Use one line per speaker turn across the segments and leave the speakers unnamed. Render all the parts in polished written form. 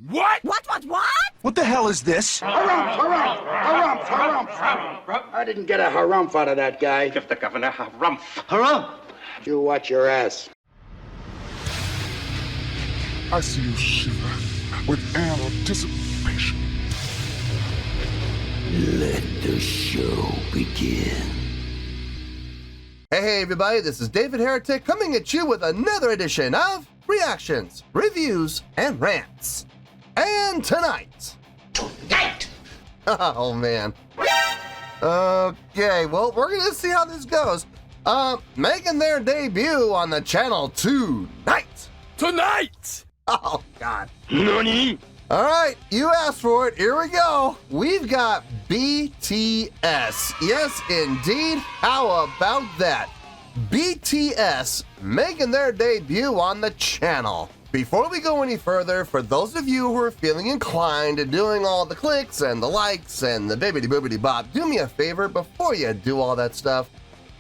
What?
What?
What the hell is this?
Harumph. I didn't get a harumph out of that guy.
Give the governor harumph.
Harumph!
You watch your ass.
I see you shiver with anticipation.
Let the show begin.
Hey everybody, this is David Heretic coming at you with another edition of Reactions, Reviews, and Rants. And tonight... Oh man. Okay, well, we're gonna see how this goes. Making their debut on the channel tonight.
Tonight!
Oh god.
Nani?
Alright, you asked for it, here we go. We've got BTS. Yes, indeed. How about that? BTS making their debut on the channel. Before we go any further, for those of you who are feeling inclined to doing all the clicks and the likes and the bibbidi-boobidi bop, do me a favor before you do all that stuff.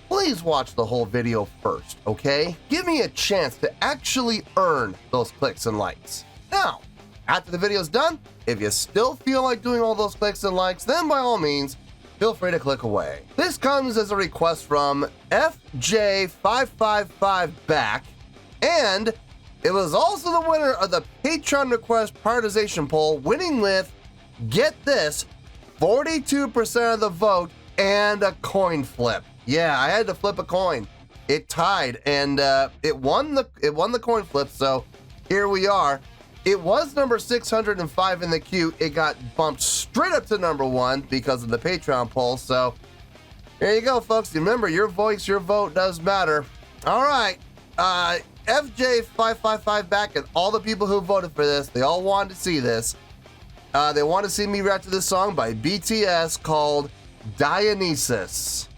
Please watch the whole video first, okay? Give me a chance to actually earn those clicks and likes. Now, after the video's done, if you still feel like doing all those clicks and likes, then by all means, feel free to click away. This comes as a request from FJ555back, and it was also the winner of the Patreon request prioritization poll, winning with, get this, 42% of the vote and a coin flip. Yeah, I had to flip a coin. It tied, and it won the coin flip, so here we are. It was number 605 in the queue. It got bumped straight up to number 1 because of the Patreon poll. So there you go, folks. Remember, your voice, your vote does matter. All right. FJ555 back and all the people who voted for this, they all wanted to see this. They want to see me react to this song by BTS called Dionysus.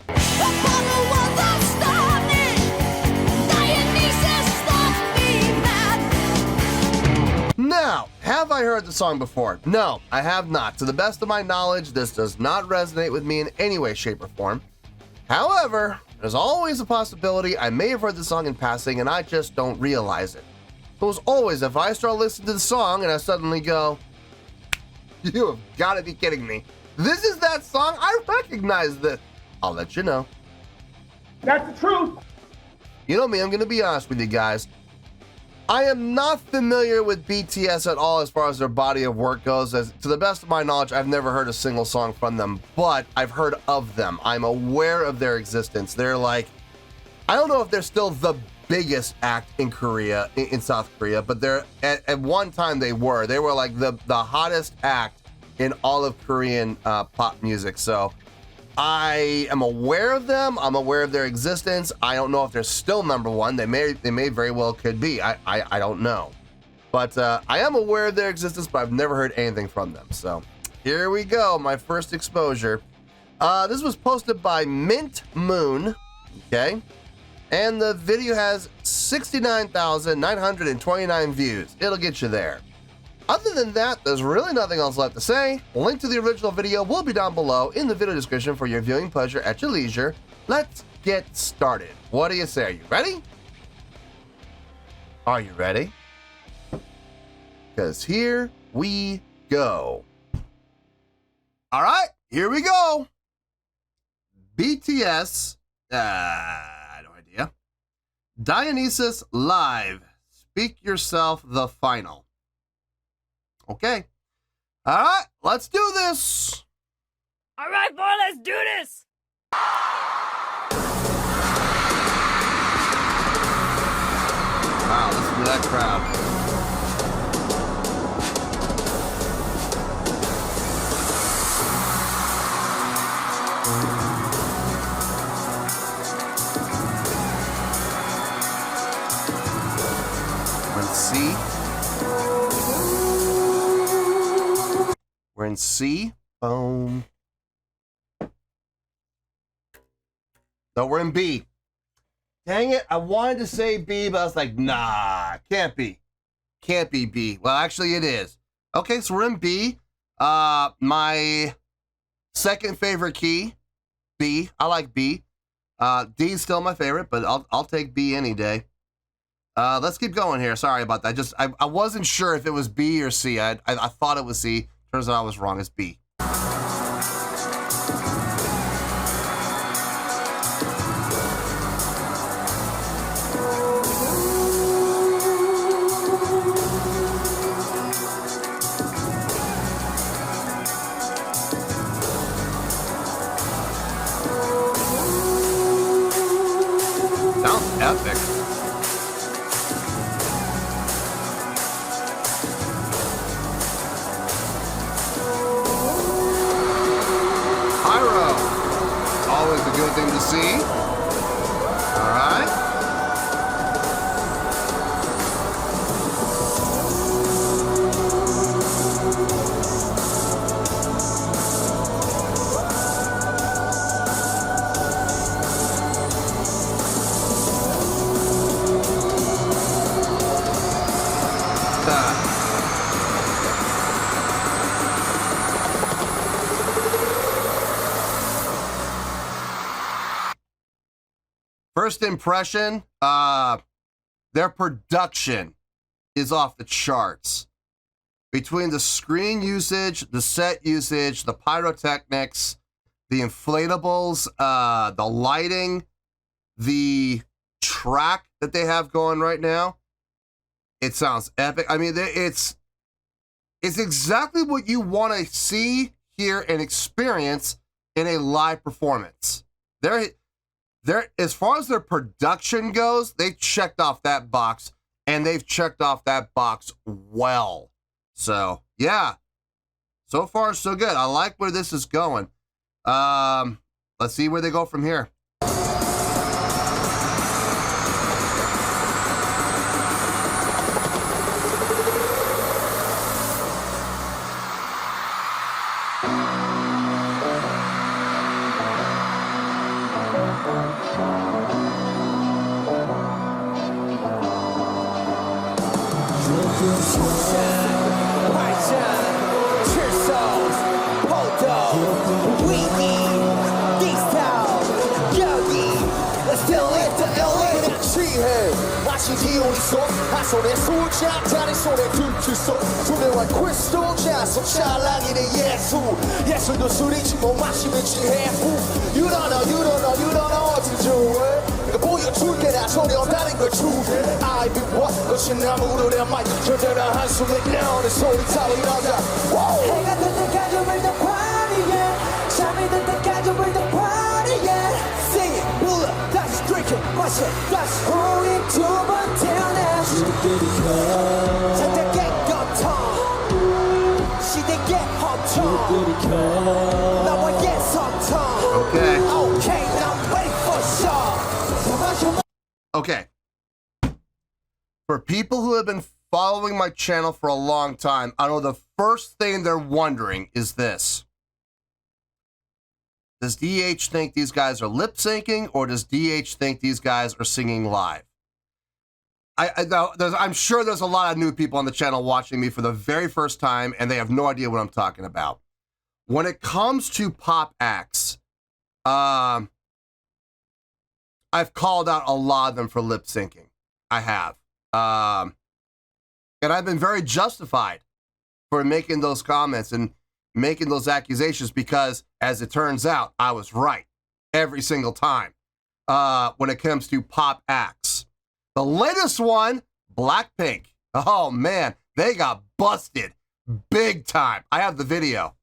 Now, have I heard the song before? No, I have not. To the best of my knowledge, this does not resonate with me in any way, shape, or form. However, there's always a possibility I may have heard the song in passing and I just don't realize it. So as always, if I start listening to the song and I suddenly go, you have got to be kidding me. This is that song? I recognize this. I'll let you know.
That's the truth.
You know me, I'm going to be honest with you guys. I am not familiar with BTS at all as far as their body of work goes. As to the best of my knowledge, I've never heard a single song from them, but I've heard of them. I'm aware of their existence. They're like, I don't know if they're still the biggest act in Korea, in South Korea, but they're at one time they were like the hottest act in all of Korean pop music. So I am aware of them. I'm aware of their existence. I don't know if they're still number 1. They may very well could be. I don't know. But I am aware of their existence, but I've never heard anything from them. So here we go. My first exposure. This was posted by Mint Moon. Okay. And the video has 69,929 views. It'll get you there. Other than that, there's really nothing else left to say. A link to the original video will be down below in the video description for your viewing pleasure at your leisure. Let's get started. What do you say? Are you ready? Are you ready? Because here we go. All right, here we go. BTS, no idea. Dionysus live. Speak Yourself, the final. Okay. All right, let's do this.
All right, boy, let's do this.
Wow, listen to that crowd. Let's see. We're in C. Boom. No, we're in B. Dang it, I wanted to say B, but I was like, nah, can't be. Can't be B. Well, actually it is. Okay, so we're in B. My second favorite key, B. I like B. D is still my favorite, but I'll take B any day. Let's keep going here. Sorry about that. I wasn't sure if it was B or C. I thought it was C. Turns out I was wrong. It's B. Sounds epic. Pyro. Always a good thing to see. All right. First impression, their production is off the charts. Between the screen usage, the set usage, the pyrotechnics, the inflatables, the lighting, the track that they have going right now, it sounds epic. I mean, it's exactly what you want to see, hear, and experience in a live performance. As far as their production goes, they checked off that box, and they've checked off that box well. So, yeah. So far, so good. I like where this is going. Let's see where they go from here.
손에 술잔 잔에 손에 들추소 투명한 크리스탈 잔속 찰랑이는 예술도 술이지 못 마시면 취해 You don't know what to do 내가 보여줄게 나 소리 없다는 걸 주게 I've been what 것이 나무로 내 마이크 켜져라 한숨에 나오는 소리 타고 일어나 해가 뜰 때까지 we're the party yeah 잠이 들 때까지 we're the party yeah Sing it 불러 다시 drink it 마셔 다시 우리 두 번 태어나 장작의 고통 시대의 허통 나와의 소통 Okay, I'm ready for sure
Okay. For people who have been following my channel for a long time, I know the first thing they're wondering is this. Does DH think these guys are lip syncing, or does DH think these guys are singing live? I'm sure there's a lot of new people on the channel watching me for the very first time, and they have no idea what I'm talking about. When it comes to pop acts, I've called out a lot of them for lip syncing. I have. And I've been very justified for making those comments and making those accusations because, as it turns out, I was right every single time when it comes to pop acts. The latest one, Blackpink. Oh man, they got busted big time. I have the video,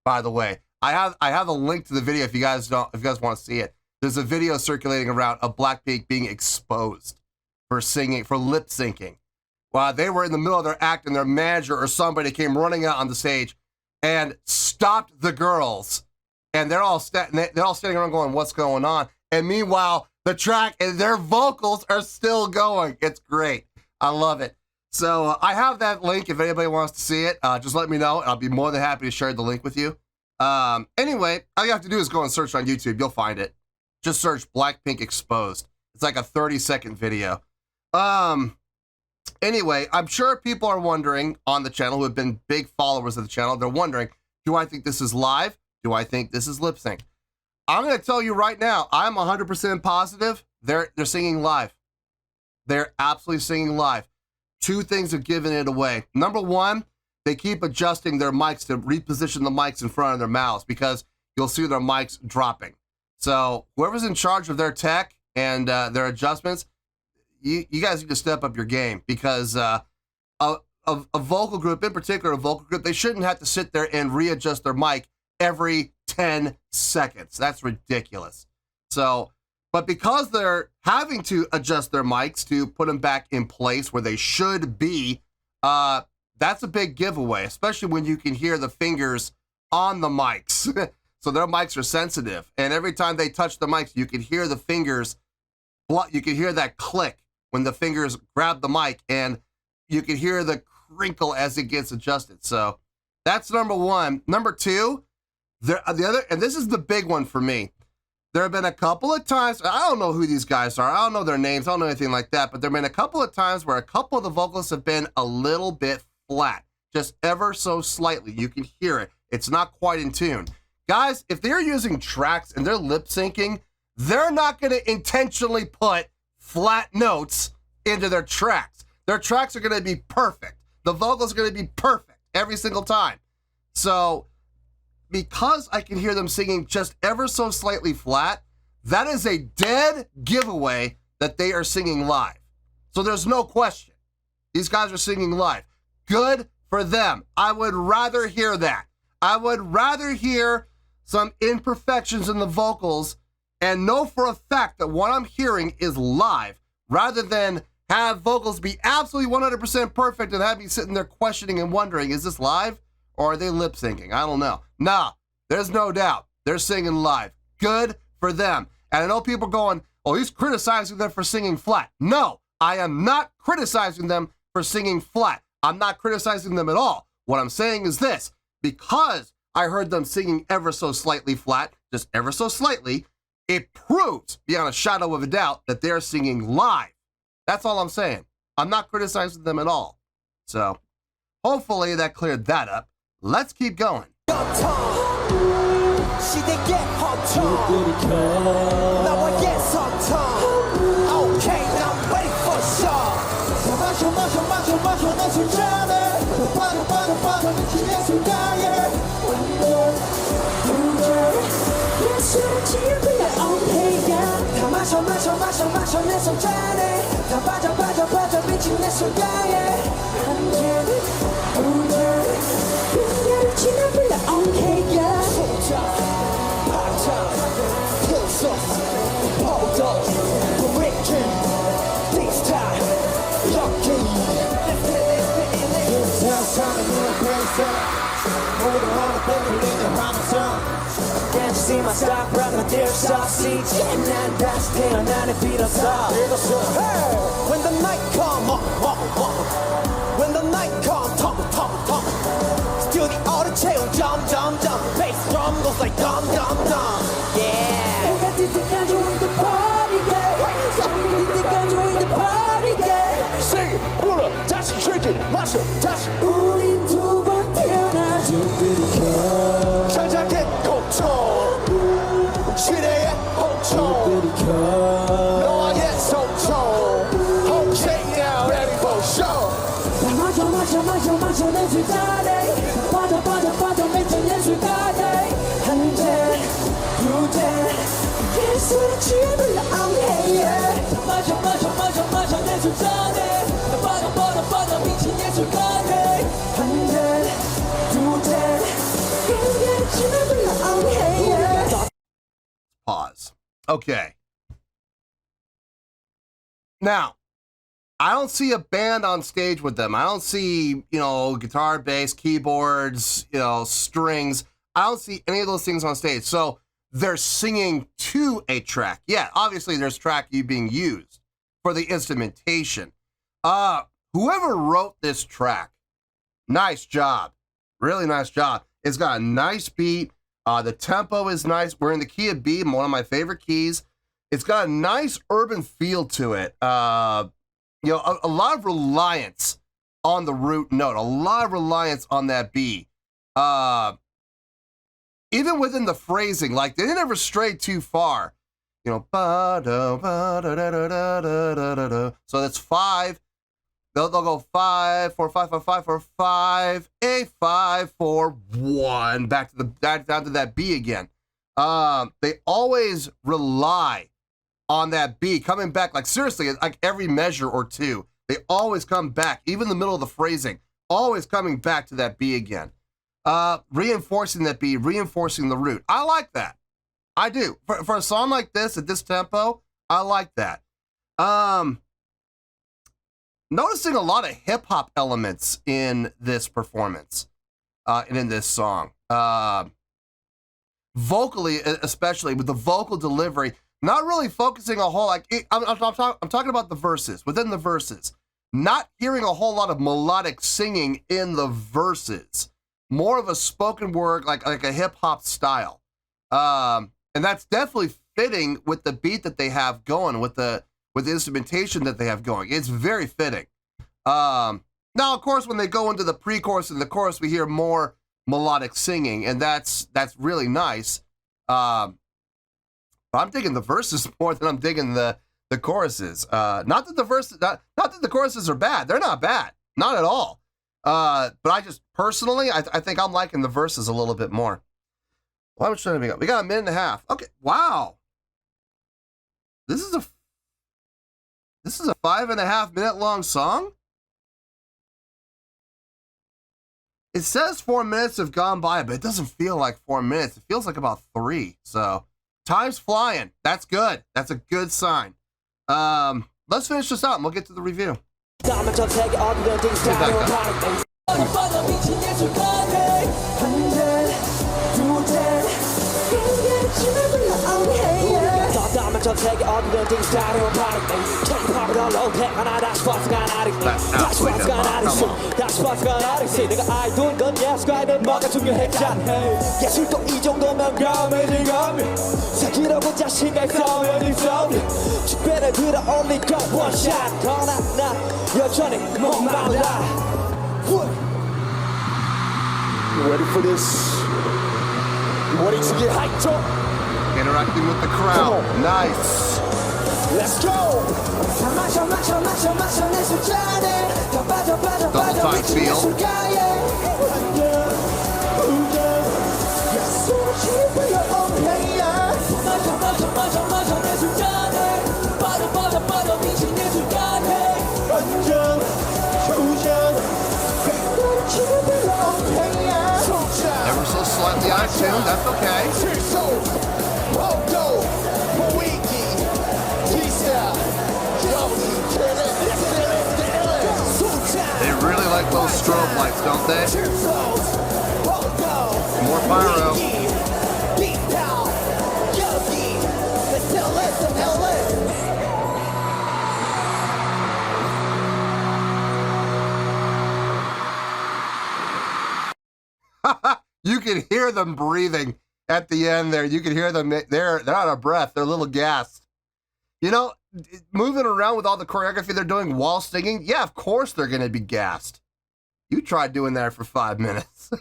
by the way. I have a link to the video if you guys want to see it. There's a video circulating around of Blackpink being exposed for lip syncing. While they were in the middle of their act and their manager or somebody came running out on the stage and stopped the girls, and they're all standing around going, "What's going on?" And meanwhile, the track and their vocals are still going. It's great. I love it. So I have that link if anybody wants to see it. Just let me know. I'll be more than happy to share the link with you. Anyway, all you have to do is go and search on YouTube. You'll find it. Just search Blackpink Exposed. It's like a 30-second video. Anyway, I'm sure people are wondering on the channel who have been big followers of the channel. They're wondering, do I think this is live? Do I think this is lip sync? I'm going to tell you right now, I'm 100% positive they're singing live. They're absolutely singing live. Two things are giving it away. Number one, they keep adjusting their mics to reposition the mics in front of their mouths because you'll see their mics dropping. So whoever's in charge of their tech and their adjustments, you guys need to step up your game because a vocal group, in particular a vocal group, they shouldn't have to sit there and readjust their mic every 10 seconds. That's ridiculous. So, but because they're having to adjust their mics to put them back in place where they should be, that's a big giveaway, especially when you can hear the fingers on the mics. So their mics are sensitive, and every time they touch the mics, you can hear the fingers, you can hear that click when the fingers grab the mic, and you can hear the crinkle as it gets adjusted. So that's number one. Number two, the other, and this is the big one for me. There have been a couple of times, I don't know who these guys are, I don't know their names, I don't know anything like that, but there have been a couple of times where a couple of the vocalists have been a little bit flat, just ever so slightly. You can hear it. It's not quite in tune. Guys, if they're using tracks and they're lip syncing, they're not going to intentionally put flat notes into their tracks. Their tracks are going to be perfect. The vocals are going to be perfect every single time. So, because I can hear them singing just ever so slightly flat, that is a dead giveaway that they are singing live. So there's no question. These guys are singing live. Good for them. I would rather hear that. I would rather hear some imperfections in the vocals and know for a fact that what I'm hearing is live rather than have vocals be absolutely 100% perfect and have me sitting there questioning and wondering, is this live or are they lip syncing? I don't know. Nah, there's no doubt. They're singing live. Good for them. And I know people going, oh, he's criticizing them for singing flat. No, I am not criticizing them for singing flat. I'm not criticizing them at all. What I'm saying is this, because I heard them singing ever so slightly flat, just ever so slightly, it proves beyond a shadow of a doubt that they're singing live. That's all I'm saying. I'm not criticizing them at all. So hopefully that cleared that up. Let's keep going.
Can't you see my stock rocking a deer sausage? And that's tail, not a beat us up. Hey, when the night come, when the night come, still the auto tail, jump, bass drum goes like dum, yeah. You got to think I'm doing the party, yeah. You think I'm doing the party, yeah. Sing it, pull up, dash it, trick it, mash it, dash it. 우린 두 번 태어나 찾아get control 시대의 홍초 너와의 소통 Okay now ready for show 마셔 내 술자리 빠져 맺힌 예술가리 한잔 두잔 예술의 취해불러 I'm here 마셔 내 술자리 빠져 미친 예술가리 한잔
Pause. Okay. Now, I don't see a band on stage with them. I don't see, guitar, bass, keyboards, strings. I don't see any of those things on stage. So they're singing to a track. Yeah, obviously there's track being used for the instrumentation. Whoever wrote this track, nice job. Really nice job. It's got a nice beat. The tempo is nice. We're in the key of B, one of my favorite keys. It's got a nice urban feel to it. A lot of reliance on the root note, a lot of reliance on that B. Even within the phrasing, like they didn't ever stray too far. you know, so that's 5. They'll go 5 4 5 5 5 4 5 8 5 4 1 back down to that B again. They always rely on that B coming back, like seriously, like every measure or two. They always come back, even in the middle of the phrasing, always coming back to that B again. Reinforcing that B, reinforcing the root. I like that. I do. For a song like this at this tempo, I like that. Noticing a lot of hip hop elements in this performance, and in this song. Vocally, especially with the vocal delivery, not really focusing a whole I'm talking about the verses, within the verses. Not hearing a whole lot of melodic singing in the verses. More of a spoken word, like a hip hop style. And that's definitely fitting with the beat that they have going, with the instrumentation that they have going. It's very fitting. Now, of course, when they go into the pre-chorus and the chorus, we hear more melodic singing, and that's really nice. But I'm digging the verses more than I'm digging the choruses. Not that the choruses are bad. They're not bad. Not at all. But I just personally, I think I'm liking the verses a little bit more. How much time we got? We got a minute and a half. Okay. Wow. This is a 5.5 minute long song. It says 4 minutes have gone by, but it doesn't feel like 4 minutes. It feels like about 3. So time's flying. That's good. That's a good sign. Let's finish this out and we'll get to the review. 전세계 어디든지 다른 파리 K-pop을 올라오게 하나 다 스포츠가 나를 다 스포츠가 나를 다 스포츠가 나를 내가 아이돌 건 예술과 아이돌 뭐가 중요했잖아 예술도 이 정도면 감을 감을 새기라고 자신감 있으면 있어 주변에 들어 only go one shot 그러나 나 여전히 목말라 You ready for this? You ready to get hyped up? Interacting with the crowd. Nice. Let's go. Double time feel. Ever so slightly out of tune, that's okay. They really like those strobe lights, don't they? More pyro. You can hear them breathing at the end there. You can hear them. They're out of breath. They're a little gassed. You know, moving around with all the choreography they're doing while singing, yeah, of course they're going to be gassed. You try doing that for 5 minutes.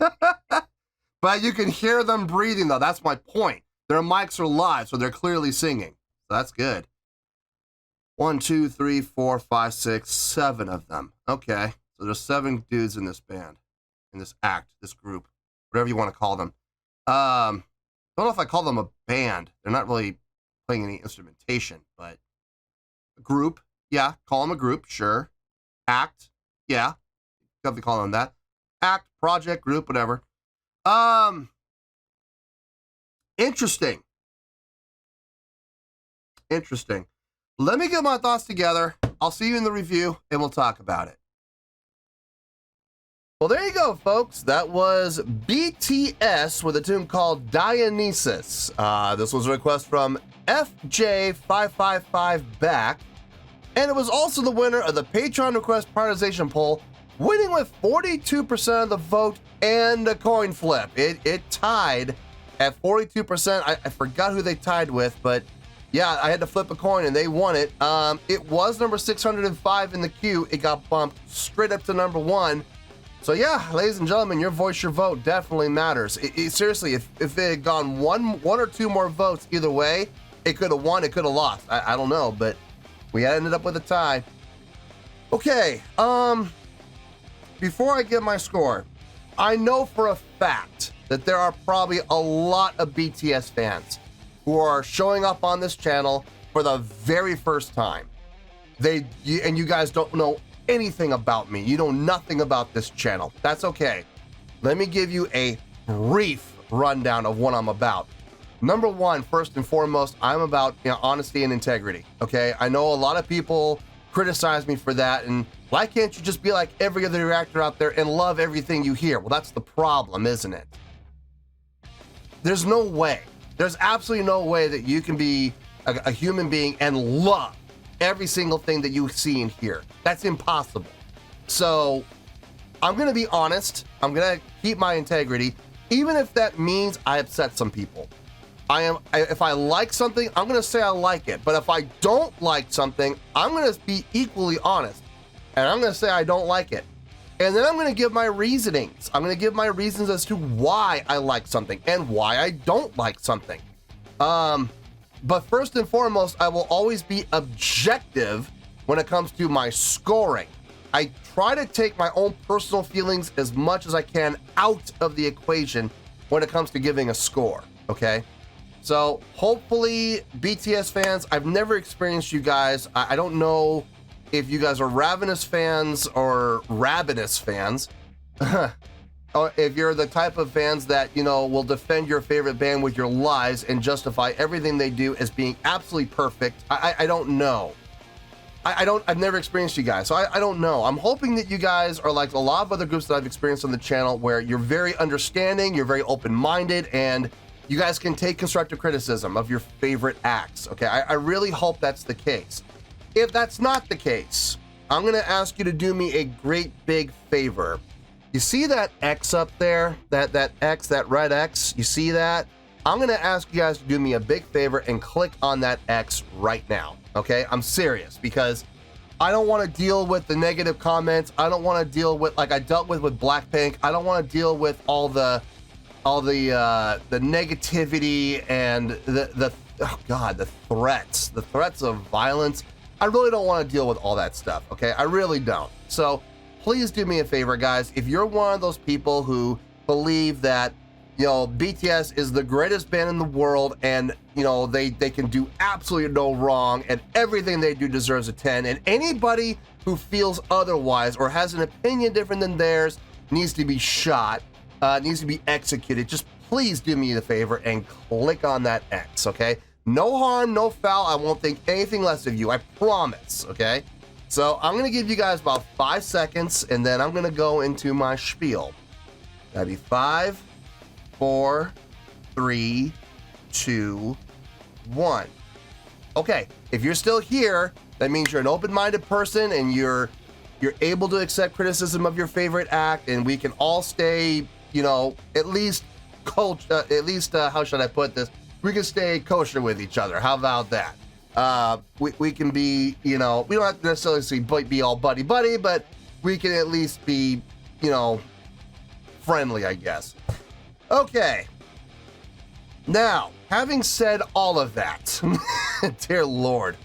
But you can hear them breathing, though. That's my point. Their mics are live, so they're clearly singing. So that's good. 1, 2, 3, 4, 5, 6, 7 of them. Okay. So there's 7 dudes in this band, in this act, this group, whatever you want to call them. I don't know if I call them a band. They're not really playing any instrumentation, but a group, yeah, call them a group, sure. Act, yeah, definitely call them that. Act, project, group, whatever. Interesting. Let me get my thoughts together. I'll see you in the review, and we'll talk about it. Well, there you go, folks. That was BTS with a tune called Dionysus. This was a request from FJ555 back, and it was also the winner of the Patreon request prioritization poll, winning with 42% of the vote and a coin flip. It tied at 42%. I forgot who they tied with, but yeah, I had to flip a coin and they won it. It was number 605 in the queue. It got bumped straight up to number 1. So yeah, ladies and gentlemen, your voice, your vote definitely matters. Seriously, if it had gone one or two more votes either way, It could have won, it could have lost. I don't know, but we ended up with a tie. Okay, before I give my score, I know for a fact that there are probably a lot of BTS fans who are showing up on this channel for the very first time. And you guys don't know anything about me. You know nothing about this channel. That's okay. Let me give you a brief rundown of what I'm about. Number one, first and foremost, I'm about honesty and integrity. Okay, I know a lot of people criticize me for that, and why can't you just be like every other reactor out there and love everything you hear? Well, that's the problem, isn't it? There's no way. There's absolutely no way that you can be a human being and love every single thing that you see and hear. That's impossible. So I'm gonna be honest. I'm gonna keep my integrity, even if that means I upset some people. If I like something, I'm gonna say I like it. But if I don't like something, I'm gonna be equally honest, and I'm gonna say I don't like it. And then I'm gonna give my reasonings. I'm gonna give my reasons as to why I like something and why I don't like something. But first and foremost, I will always be objective when it comes to my scoring. I try to take my own personal feelings as much as I can out of the equation when it comes to giving a score, okay? So hopefully, BTS fans, I've never experienced you guys. I don't know if you guys are Ravenous fans or Ravenous fans. Or if you're the type of fans that, will defend your favorite band with your lies and justify everything they do as being absolutely perfect. I don't know. I've never experienced you guys, so I don't know. I'm hoping that you guys are like a lot of other groups that I've experienced on the channel, where you're very understanding, you're very open-minded, and you guys can take constructive criticism of your favorite acts, okay? I really hope that's the case. If that's not the case, I'm gonna ask you to do me a great big favor. You see that X up there? That X, that red X, you see that? I'm gonna ask you guys to do me a big favor and click on that X right now, okay? I'm serious, because I don't wanna deal with the negative comments. I don't wanna deal with, like I dealt with Blackpink. I don't wanna deal with all the negativity and the threats of violence. I really don't want to deal with all that stuff, okay? I really don't. So please do me a favor, guys. If you're one of those people who believe that, BTS is the greatest band in the world, and, they can do absolutely no wrong, and everything they do deserves a 10, and anybody who feels otherwise or has an opinion different than theirs needs to be shot, needs to be executed, just please do me the favor and click on that X, okay? No harm, no foul. I won't think anything less of you. I promise, okay? So I'm going to give you guys about 5 seconds, and then I'm going to go into my spiel. That'd be 5, 4, 3, 2, 1. Okay, if you're still here, that means you're an open-minded person, and you're able to accept criticism of your favorite act, and we can all stay, at least how should I put this? We can stay kosher with each other. How about that? We can be, we don't have to necessarily be all buddy-buddy, but we can at least be, friendly, I guess. Okay. Now, having said all of that, dear Lord,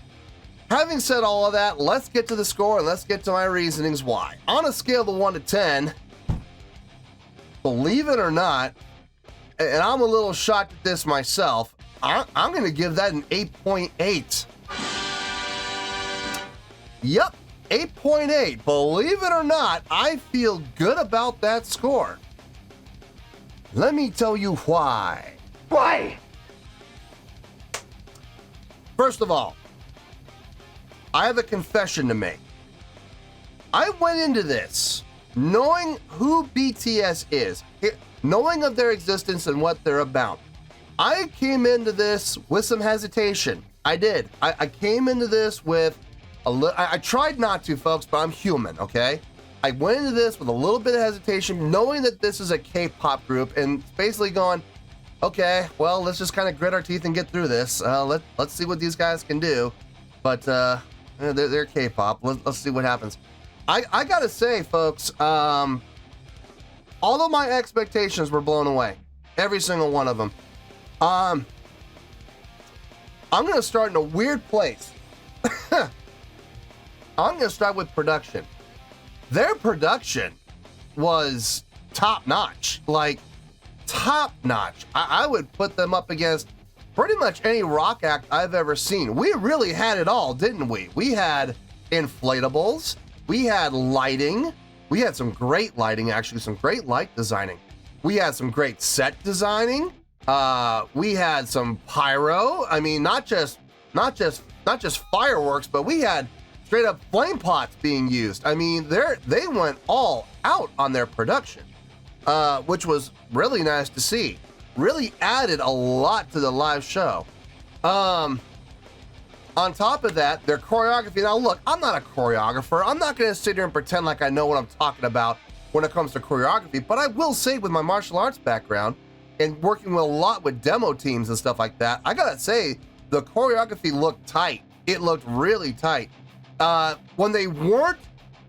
having said all of that, let's get to the score and let's get to my reasonings why. On a scale of 1 to 10, believe it or not, and I'm a little shocked at this myself, I'm going to give that an 8.8. Yep, 8.8. Believe it or not, I feel good about that score. Let me tell you why.
Why?
First of all, I have a confession to make. I went into this knowing who BTS is, knowing of their existence and what they're about. I came into this with some hesitation. I did. I came into this with a little, I tried not to, folks, but I'm human, okay? I went into this with a little bit of hesitation, knowing that this is a K-pop group, and basically going, okay, well, let's just kind of grit our teeth and get through this. Let's see what these guys can do. But they're K-pop. Let's see what happens. I gotta say, folks, all of my expectations were blown away. Every single one of them. I'm going to start in a weird place. I'm going to start with production. Their production was top notch, like top notch. I would put them up against pretty much any rock act I've ever seen. We really had it all, didn't we? We had inflatables, we had lighting, we had some great lighting, actually, some great light designing. We had some great set designing. We had some pyro. I mean, not just fireworks, but we had straight up flame pots being used. I mean, they went all out on their production, which was really nice to see. Really added a lot to the live show. On top of that, their choreography. Now, look, I'm not a choreographer. I'm not going to sit here and pretend like I know what I'm talking about when it comes to choreography, but I will say with my martial arts background and working a lot with demo teams and stuff like that, I gotta say, the choreography looked tight. It looked really tight. When they weren't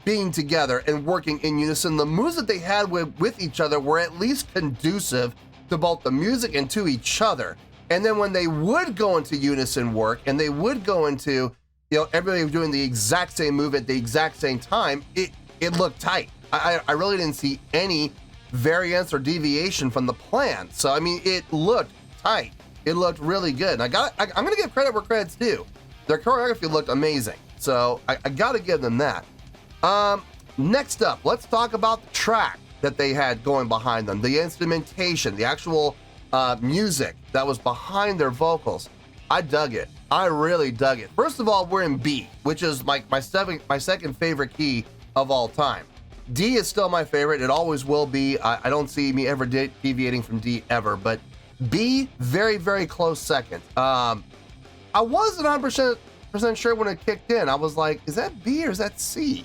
being together and working in unison, the moves that they had with each other were at least conducive to both the music and to each other. And then when they would go into unison work and they would go into, everybody doing the exact same move at the exact same time, it looked tight. I really didn't see any variance or deviation from the plan. So, I mean, it looked tight. It looked really good. And I'm going to give credit where credit's due. Their choreography looked amazing. So I got to give them that. Next up, let's talk about the track that they had going behind them, the instrumentation, the actual music that was behind their vocals. I dug it. I really dug it. First of all, we're in B, which is my second favorite key of all time. D is still my favorite. It always will be. I don't see me ever deviating from D ever, but B, very, very close second. I wasn't 100% sure when it kicked in. I was like, is that B or is that C?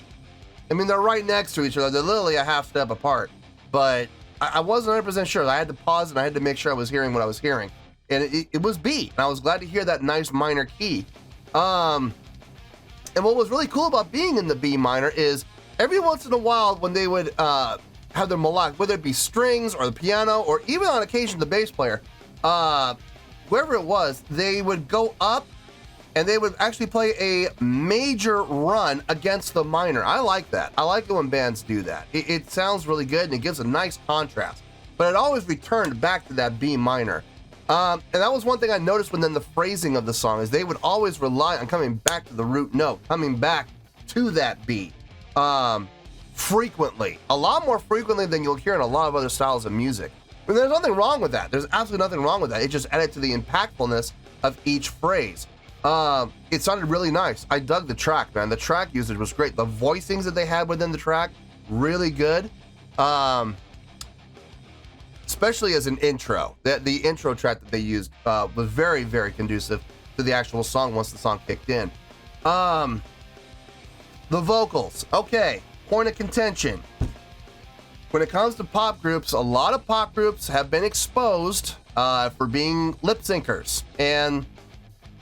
I mean, they're right next to each other. They're literally a half step apart, but I wasn't 100% sure. I had to pause and I had to make sure I was hearing what I was hearing. And it was B, and I was glad to hear that nice minor key. And what was really cool about being in the B minor is every once in a while when they would have their melodic, whether it be strings or the piano or even on occasion the bass player, whoever it was, they would go up and they would actually play a major run against the minor. I like that. I like it when bands do that. It sounds really good and it gives a nice contrast, but it always returned back to that B minor. And that was one thing I noticed within the phrasing of the song is they would always rely on coming back to the root note, coming back to that beat. Frequently, a lot more frequently than you'll hear in a lot of other styles of music. And there's nothing wrong with that. There's absolutely nothing wrong with that. It just added to the impactfulness of each phrase. It sounded really nice. I dug the track, man. The track usage was great. The voicings that they had within the track, really good. Especially as an intro. The intro track that they used was very, very conducive to the actual song once the song kicked in. The vocals, okay, point of contention. When it comes to pop groups, a lot of pop groups have been exposed for being lip syncers. And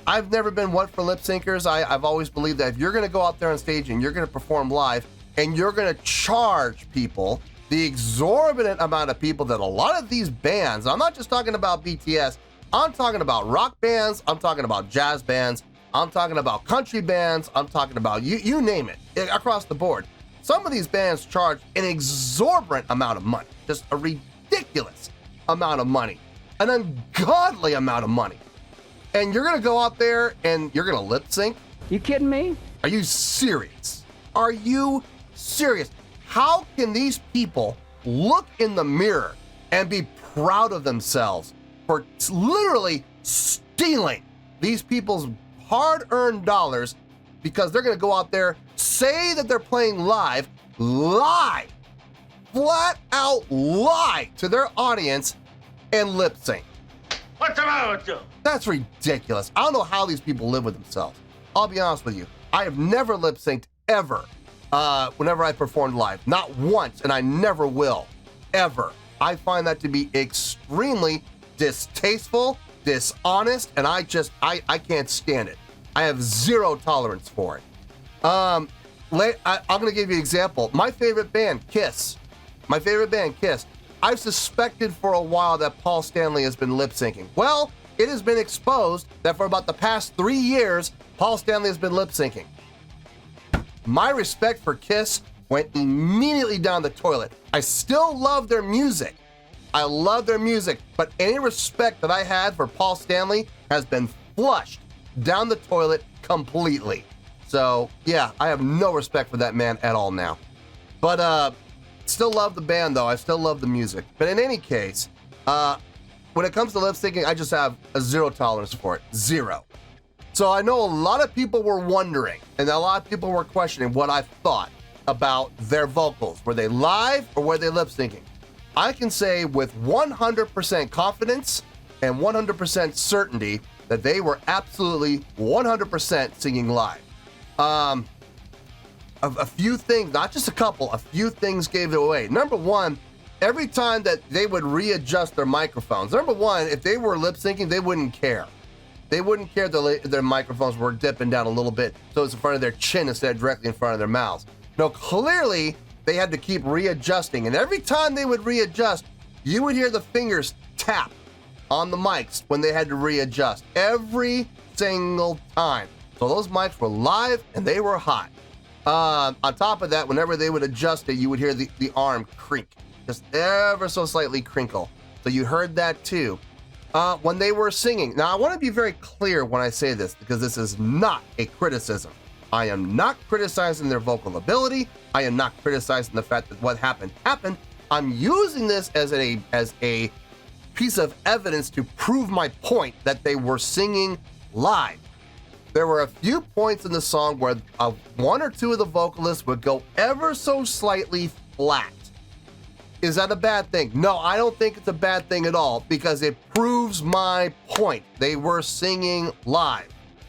I've never been one for lip syncers. I've always believed that if you're gonna go out there on stage and you're gonna perform live and you're gonna charge people the exorbitant amount of people that a lot of these bands, I'm not just talking about BTS, I'm talking about rock bands, I'm talking about jazz bands, I'm talking about country bands, I'm talking about you name it, across the board. Some of these bands charge an exorbitant amount of money, just a ridiculous amount of money, an ungodly amount of money. And you're gonna go out there and you're gonna lip sync?
You kidding me?
Are you serious? Are you serious? How can these people look in the mirror and be proud of themselves for literally stealing these people's hard-earned dollars because they're gonna go out there, say that they're playing live, lie, flat out lie to their audience and lip sync?
What's the matter with you?
That's ridiculous. I don't know how these people live with themselves. I'll be honest with you. I have never lip synced ever whenever I performed live. Not once, and I never will, ever. I find that to be extremely distasteful, dishonest, and I can't stand it. I have zero tolerance for it. I'm gonna give you an example. My favorite band, Kiss. I've suspected for a while that Paul Stanley has been lip syncing. Well, it has been exposed that for about the past 3 years, Paul Stanley has been lip syncing. My respect for Kiss went immediately down the toilet. I still love their music. I love their music, but any respect that I had for Paul Stanley has been flushed down the toilet completely. So yeah, I have no respect for that man at all now. But still love the band though. I still love the music. But in any case, when it comes to lip syncing, I just have a zero tolerance for it. Zero. So I know a lot of people were wondering, and a lot of people were questioning what I thought about their vocals. Were they live or were they lip syncing? I can say with 100% confidence and 100% certainty that they were absolutely 100% singing live. A few things, not just a couple, a few things gave it away. Number one, every time that they would readjust their microphones, number one, if they were lip syncing, they wouldn't care. They wouldn't care if their microphones were dipping down a little bit so it's in front of their chin instead of directly in front of their mouths. No, clearly they had to keep readjusting, and every time they would readjust, you would hear the fingers tap on the mics when they had to readjust every single time. So those mics were live and they were hot. On top of that, whenever they would adjust it, you would hear the arm creak, just ever so slightly crinkle. So you heard that too. When they were singing. Now, I want to be very clear when I say this, because this is not a criticism. I am not criticizing their vocal ability. I am not criticizing the fact that what happened. I'm using this as a piece of evidence to prove my point that they were singing live. There were a few points in the song where one or two of the vocalists would go ever so slightly flat. Is that a bad thing? No, I don't think it's a bad thing at all, because it proves my point. They were singing live.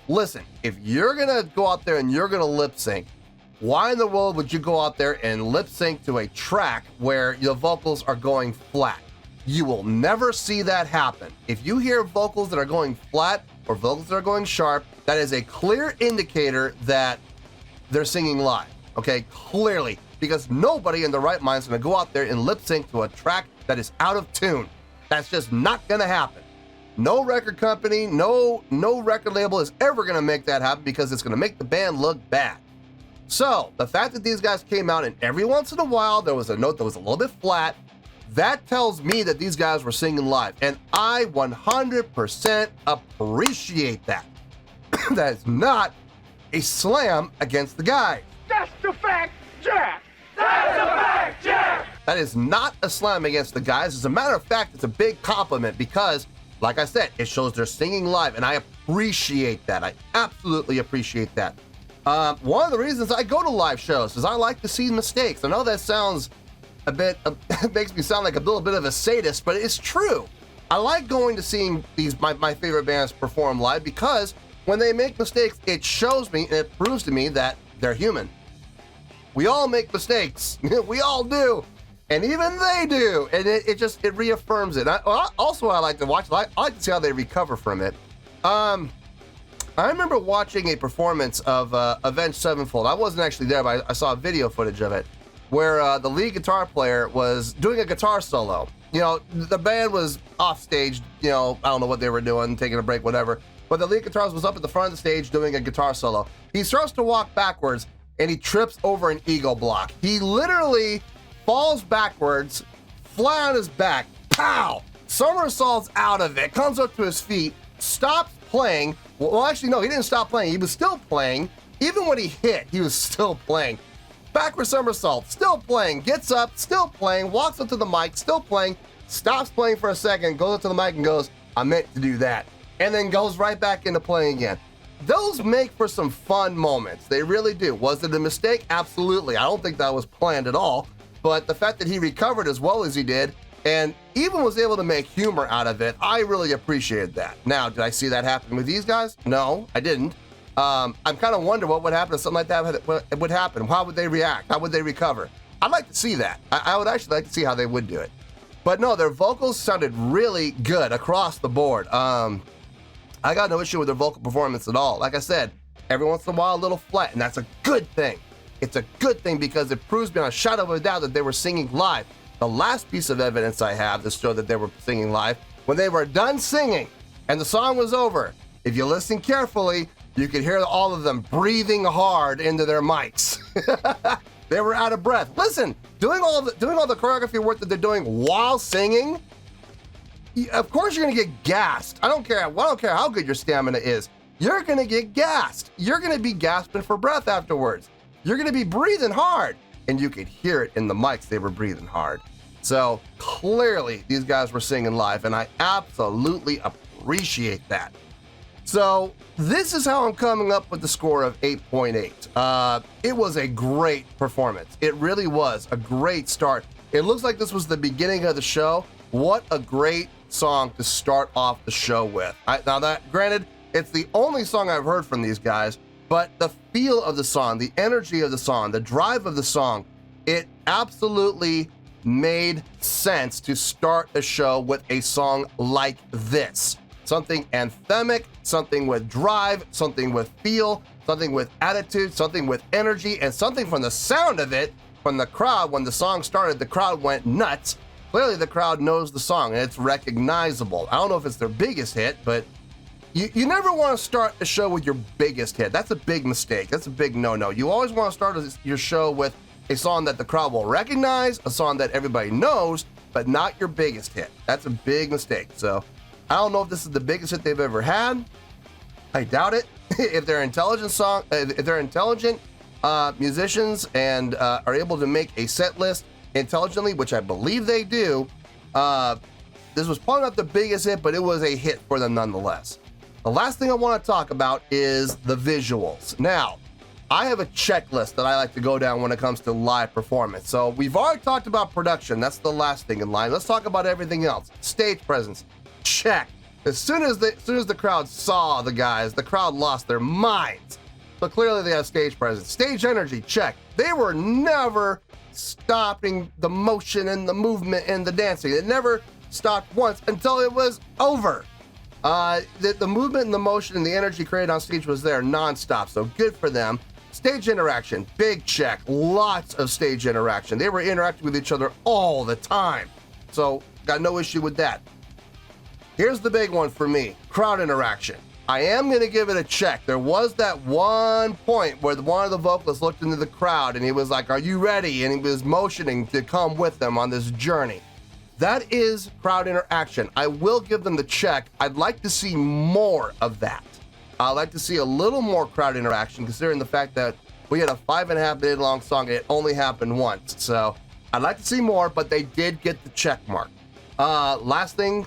Listen, if you're gonna go out there and you're gonna lip sync, why in the world would you go out there and lip sync to a track where your vocals are going flat? You will never see that happen. If you hear vocals that are going flat or vocals that are going sharp, that is a clear indicator that they're singing live, okay? Clearly, because nobody in the right mind is gonna go out there and lip sync to a track that is out of tune. That's just not gonna happen. No record company, no record label is ever gonna make that happen, because it's gonna make the band look bad. So the fact that these guys came out and every once in a while there was a note that was a little bit flat, that tells me that these guys were singing live, and I 100% appreciate that. That is not a slam against the guy.
That's the fact, Jack! That's a fact, Jack!
That is not a slam against the guys. As a matter of fact, it's a big compliment, because, like I said, it shows they're singing live, and I appreciate that. I absolutely appreciate that. One of the reasons I go to live shows is I like to see mistakes. I know that sounds a bit, it makes me sound like a little bit of a sadist, but it's true. I like going to seeing my favorite bands perform live, because when they make mistakes, it shows me and it proves to me that they're human. We all make mistakes. We all do. And even they do. And it reaffirms it. I like to watch. I like to see how they recover from it. I remember watching a performance of Avenged Sevenfold. I wasn't actually there, but I saw video footage of it, where the lead guitar player was doing a guitar solo. You know, the band was off stage, you know, I don't know what they were doing, taking a break, whatever. But the lead guitarist was up at the front of the stage doing a guitar solo. He starts to walk backwards and he trips over an ego block. He literally falls backwards, flat on his back, pow! Somersaults out of it, comes up to his feet, stops playing. Well, actually, no, he didn't stop playing. He was still playing. Even when he hit, he was still playing. Backward somersault, still playing, gets up, still playing, walks up to the mic, still playing, stops playing for a second, goes up to the mic and goes, I meant to do that. And then goes right back into playing again. Those make for some fun moments. They really do. Was it a mistake? Absolutely. I don't think that was planned at all. But the fact that he recovered as well as he did, and even was able to make humor out of it, I really appreciated that. Now, did I see that happen with these guys? No, I didn't. I'm kind of wondering what would happen if something like that would happen. How would they react? How would they recover? I'd like to see that. I would actually like to see how they would do it. But no, their vocals sounded really good across the board. I got no issue with their vocal performance at all. Like I said, every once in a while a little flat, and that's a good thing. It's a good thing, because it proves beyond a shadow of a doubt that they were singing live. The last piece of evidence I have to show that they were singing live, when they were done singing, and the song was over. If you listen carefully, you could hear all of them breathing hard into their mics. They were out of breath. Listen, doing all the choreography work that they're doing while singing, of course you're gonna get gassed. I don't care how good your stamina is. You're gonna get gassed. You're gonna be gasping for breath afterwards. You're gonna be breathing hard, and you could hear it in the mics. They were breathing hard. So clearly these guys were singing live, and I absolutely appreciate that. So this is how I'm coming up with the score of 8.8. It was a great performance. It really was a great start. It looks like this was the beginning of the show. What a great song to start off the show with. Now that, granted, it's the only song I've heard from these guys, but the feel of the song, the energy of the song, the drive of the song, it absolutely made sense to start the show with a song like this. Something anthemic, something with drive, something with feel, something with attitude, something with energy, and something from the sound of it, from the crowd. When the song started, the crowd went nuts. Clearly the crowd knows the song and it's recognizable. I don't know if it's their biggest hit, but you never want to start the show with your biggest hit. That's a big mistake. That's a big no-no. You always want to start your show with a song that the crowd will recognize, a song that everybody knows, but not your biggest hit. That's a big mistake. So I don't know if this is the biggest hit they've ever had. I doubt it. If they're intelligent musicians and are able to make a set list intelligently, which I believe they do, this was probably not the biggest hit, but it was a hit for them nonetheless. The last thing I want to talk about is the visuals. Now, I have a checklist that I like to go down when it comes to live performance. So we've already talked about production. That's the last thing in line. Let's talk about everything else. Stage presence, check. As soon as the crowd saw the guys, the crowd lost their minds. So clearly they have stage presence. Stage energy, check. They were never stopping the motion and the movement and the dancing. It never stopped once until it was over. The movement and the motion and the energy created on stage was there nonstop, so good for them. Stage interaction, big check. Lots of stage interaction. They were interacting with each other all the time, so got no issue with that. Here's the big one for me, crowd interaction. I am going to give it a check. There was that one point where one of the vocalists looked into the crowd and he was like, "Are you ready?" And he was motioning to come with them on this journey. That is crowd interaction. I will give them the check. I'd like to see more of that. I'd like to see a little more crowd interaction, considering the fact that we had a 5.5 minute long song and it only happened once. So I'd like to see more, but they did get the check mark. Last thing,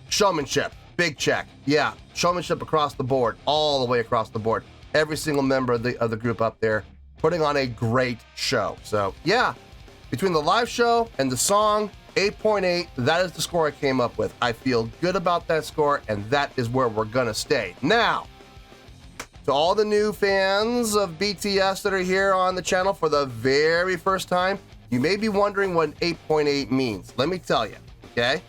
showmanship, big check. Yeah, showmanship across the board, all the way across the board. Every single member of the group up there putting on a great show. So yeah, between the live show and the song, 8.8, that is the score I came up with. I feel good about that score, and that is where we're gonna stay. Now, to all the new fans of BTS that are here on the channel for the very first time, you may be wondering what 8.8 means. Let me tell you, okay?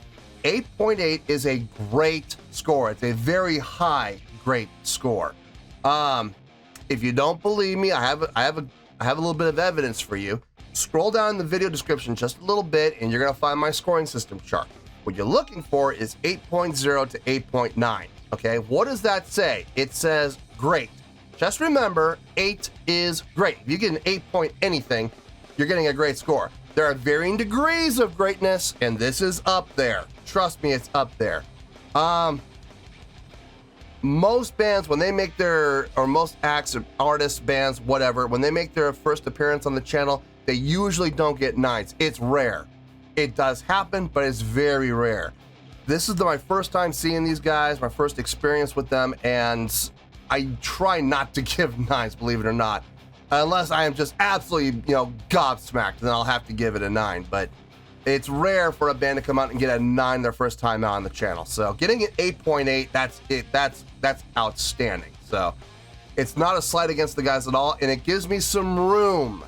8.8 is a great score. It's a very high, great score. If you don't believe me, I have a little bit of evidence for you. Scroll down in the video description just a little bit and you're gonna find my scoring system chart. What you're looking for is 8.0 to 8.9, okay? What does that say? It says great. Just remember, 8 is great. If you get an 8 point anything, you're getting a great score. There are varying degrees of greatness, and this is up there. Trust me, it's up there. Most bands, when they make most acts, artists, bands, whatever, when they make their first appearance on the channel, they usually don't get 9s. It's rare. It does happen, but it's very rare. This is my first time seeing these guys, my first experience with them, and I try not to give 9s, believe it or not. Unless I am just absolutely, gobsmacked, then I'll have to give it a 9. But it's rare for a band to come out and get a 9 their first time out on the channel. So getting an 8.8, that's outstanding. So it's not a slight against the guys at all, and it gives me some room.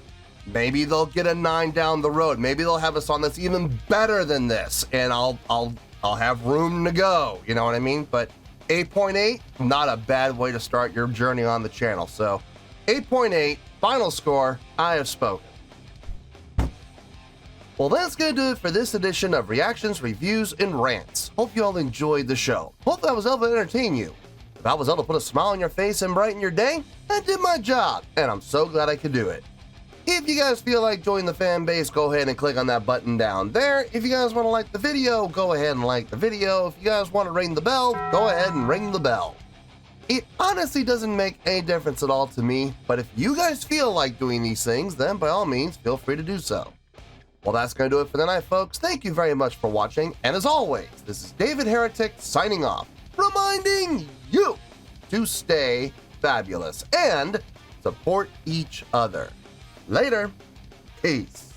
Maybe they'll get a 9 down the road. Maybe they'll have a song that's even better than this, and I'll have room to go. You know what I mean? But 8.8, not a bad way to start your journey on the channel. So 8.8, final score, I have spoken. Well, that's going to do it for this edition of Reactions, Reviews, and Rants. Hope you all enjoyed the show. Hope I was able to entertain you. If I was able to put a smile on your face and brighten your day, I did my job, and I'm so glad I could do it. If you guys feel like joining the fan base, go ahead and click on that button down there. If you guys want to like the video, go ahead and like the video. If you guys want to ring the bell, go ahead and ring the bell. It honestly doesn't make any difference at all to me, but if you guys feel like doing these things, then by all means, feel free to do so. Well, that's going to do it for the night, folks. Thank you very much for watching, and as always, this is David Heretic signing off, reminding you to stay fabulous and support each other. Later. Peace.